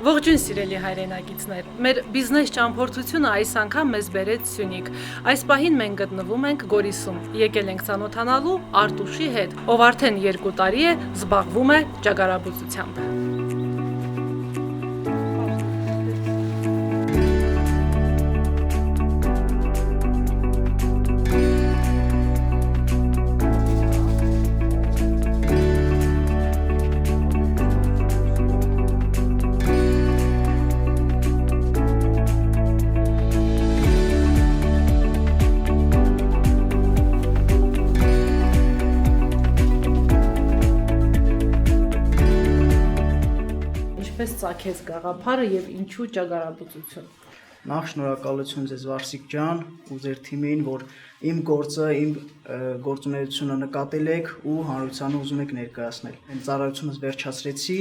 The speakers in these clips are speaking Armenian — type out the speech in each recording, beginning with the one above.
Ողջույն սիրելի հայրենակիցներ, մեր բիզնես ճամփորդությունը այս անգամ մեզ բերեց Սյունիք։ Այս պահին մենք գտնվում ենք Գորիսում։ Եկել ենք ծանոթանալու Արտուշի հետ, ով արդեն 2 տարի է զբաղվում է ճագարաբուծությամբ։ Ինչպես ծագեց գաղափարը եւ ինչու ճագարաբուծություն։ Նախ շնորհակալություն ձեզ Վարսիկ ջան ու ձեր թիմին, որ իմ գործը, իմ գործունեությունը նկատել եք ու հանրությանը ուզում եք ներկայացնել։ Հենց ծառայությունս վերջացրեցի,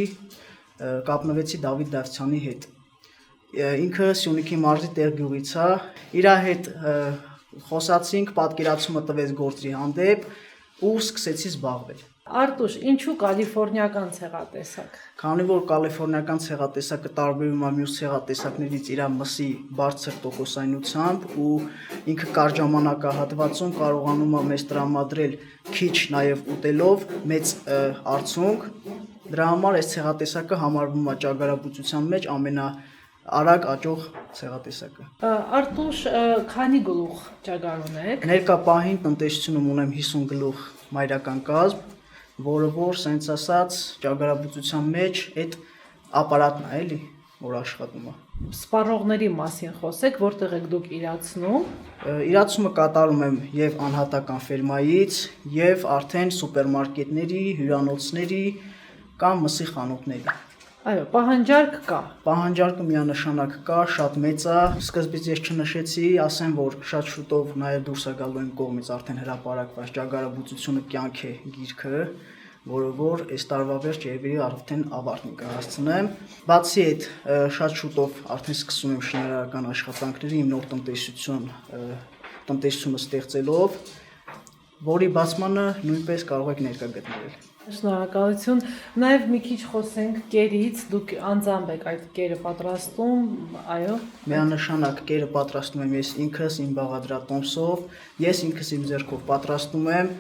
կապնվեցի Դավիթ Դավթյանի հետ։ Ինքը Սյունիքի մարզի Տեր-Գյուղից է, իր հետ խոսացինք, պատկերացումը տվեց գործի հանդեպ ու սկսեցի զբաղվել։ Արտուշ, ինչու կալիֆոռնիական ցեղատեսակ։ Քանի որ կալիֆոռնիական ցեղատեսակը տարբերվում է մյուս ցեղատեսակներից իր մսի բարձր տոկոսայնությամբ ու ինքը կարճ ժամանակահատվածում կարողանում է մեզ տրամադրել քիչ նաև ուտելով մեծ արդյունք, դրա համար այս ցեղատեսակը համարվում է ճագարաբուծության մեջ ամենաարագ աճող ցեղատեսակը։ Արտուշ, քանի գլուխ ճագար ունեք։ Ներկա պահին տնտեսությունում ունեմ 50 գլուխ մայրական կազմ, որը որ սենց ասած ճագարաբուծության մեջ այդ ապարատն է, էլի, որ աշխատում է։ Սպառողների մասին խոսեք, որտեղ եք դուք իրացնում։ Իրացումը կատարում եմ եւ անհատական ֆերմայից, եւ արդեն սուպերմարկետների, հյուրանոցների կամ մսի խանութների։ Այո, պահանջարկ կա։ Պահանջարկը միանշանակ կա, շատ մեծ է։ Սկզբից ես չնշեցի, ասեմ, որ շատ շուտով նաև դուրս է գալու իմ կողմից արդեն հրապարակված ճագարաբուծությունը կյանք է գիրքը, որը որ այս տարվա վերջ երևի արդեն ավարտին կհասցնեմ։ Բացի այդ, շատ շուտով արդեն սկսում եմ շինարարական աշխատանքների իմ նոր տնտեսությունը ստեղծելով, որի բացմանը նույնպես կարող եք ներկա գտնվել։ Շնորհակալություն։ Նաև մի քիչ խոսենք կերից, դուք անձամբ եք այդ կերը պատրաստում, այո։ Միանշանակ կերը պատրաստում եմ ես ինքս իմ բաղադրատոմսով, ես ինքս իմ ձեռքով պատրաստում եմ,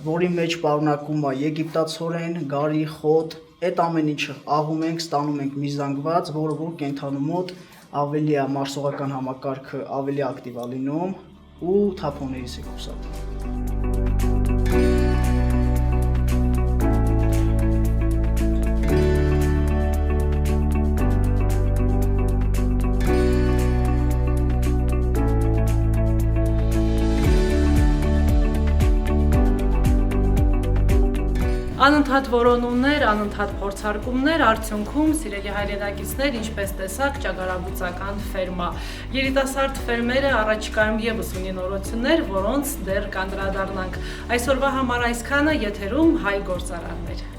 որի մեջ պարունակում է եգիպտացորեն, գարի, խոտ, այդ ամեն ինչը աղում ենք, ստանում ենք մի զանգված, որը որ կենդանու մոտ ավելի է մարսողական համակարգը ավելի ակտիվ է լինում ու թափոններից է խուսափում։ Անընդհատ որոնումներ, անընդհատ փորձարկումներ, արդյունքում սիրելի հայրենակիցներ, ինչպես տեսակ, ճագարաբուծական ֆերմա։ Երիտասարդ ֆերմերը առաջիկայում ևս ունի նորություններ, որոնց դեռ կանդրադառնանք։ Այսօրվա համար այսքանը, եթերում հայ գործարաններ։